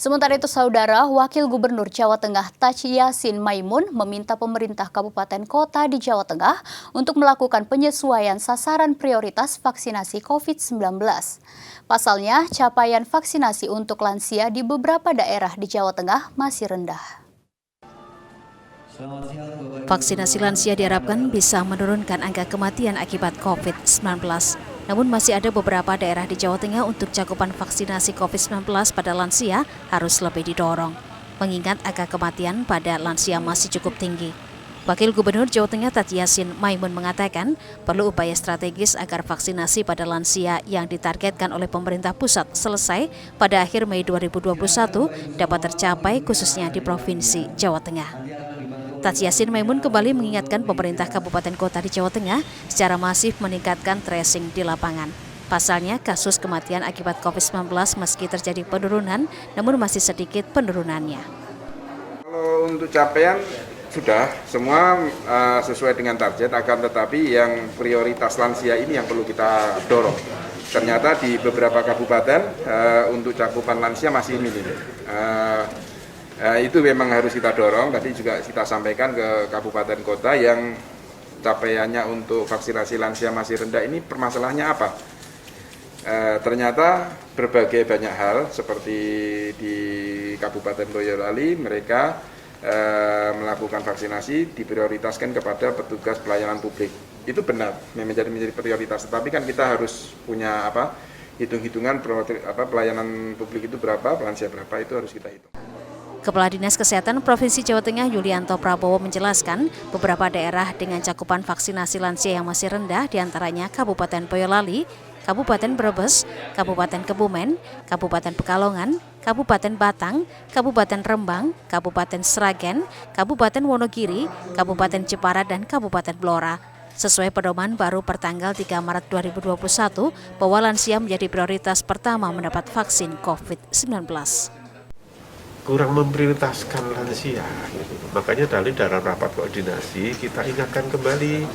Sementara itu, Saudara, Wakil Gubernur Jawa Tengah Taci Yassin Maimun meminta pemerintah kabupaten kota di Jawa Tengah untuk melakukan penyesuaian sasaran prioritas vaksinasi COVID-19. Pasalnya, capaian vaksinasi untuk lansia di beberapa daerah di Jawa Tengah masih rendah. Vaksinasi lansia diharapkan bisa menurunkan angka kematian akibat COVID-19. Namun masih ada beberapa daerah di Jawa Tengah untuk cakupan vaksinasi COVID-19 pada lansia harus lebih didorong, mengingat angka kematian pada lansia masih cukup tinggi. Wakil Gubernur Jawa Tengah Taci Yassin Maimun mengatakan perlu upaya strategis agar vaksinasi pada lansia yang ditargetkan oleh pemerintah pusat selesai pada akhir Mei 2021 dapat tercapai khususnya di Provinsi Jawa Tengah. Taci Yassin Maimun kembali mengingatkan pemerintah kabupaten kota di Jawa Tengah secara masif meningkatkan tracing di lapangan. Pasalnya, kasus kematian akibat COVID-19 meski terjadi penurunan, namun masih sedikit penurunannya. Kalau untuk capaian sudah semua sesuai dengan target, akan tetapi yang prioritas lansia ini yang perlu kita dorong. Ternyata di beberapa kabupaten untuk cakupan lansia masih minim. Itu memang harus kita dorong. Tadi juga kita sampaikan ke kabupaten kota yang capaiannya untuk vaksinasi lansia masih rendah. Ini permasalahannya apa? Ternyata berbagai banyak hal seperti di Kabupaten Boyolali mereka melakukan vaksinasi diprioritaskan kepada petugas pelayanan publik. Itu benar, menjadi prioritas. Tetapi kan kita harus punya hitung-hitungan pelayanan publik itu berapa, lansia berapa, itu harus kita hitung. Kepala Dinas Kesehatan Provinsi Jawa Tengah Yulianto Prabowo menjelaskan beberapa daerah dengan cakupan vaksinasi lansia yang masih rendah diantaranya Kabupaten Boyolali, Kabupaten Brebes, Kabupaten Kebumen, Kabupaten Pekalongan, Kabupaten Batang, Kabupaten Rembang, Kabupaten Sragen, Kabupaten Wonogiri, Kabupaten Jepara, dan Kabupaten Blora. Sesuai pedoman baru pertanggal 3 Maret 2021 bahwa lansia menjadi prioritas pertama mendapat vaksin COVID-19. Kurang memprioritaskan lansia. Makanya dalam rapat koordinasi kita ingatkan kembali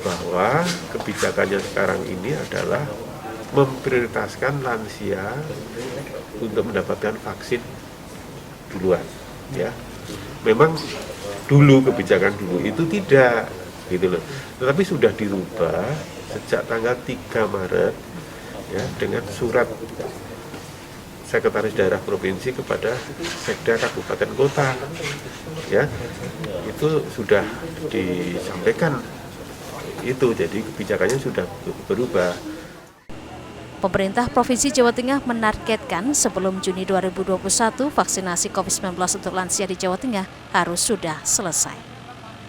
bahwa kebijakannya sekarang ini adalah memprioritaskan lansia untuk mendapatkan vaksin duluan. Ya, memang dulu kebijakan dulu itu tidak, gitu loh. Tetapi sudah dirubah sejak tanggal 3 Maret ya dengan surat Sekretaris Daerah Provinsi kepada Sekda Kabupaten Kota, ya itu sudah disampaikan itu, jadi kebijakannya sudah berubah. Pemerintah Provinsi Jawa Tengah menargetkan sebelum Juni 2021 vaksinasi COVID-19 untuk lansia di Jawa Tengah harus sudah selesai.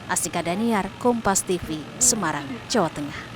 Astika Daniar, Kompas TV, Semarang, Jawa Tengah.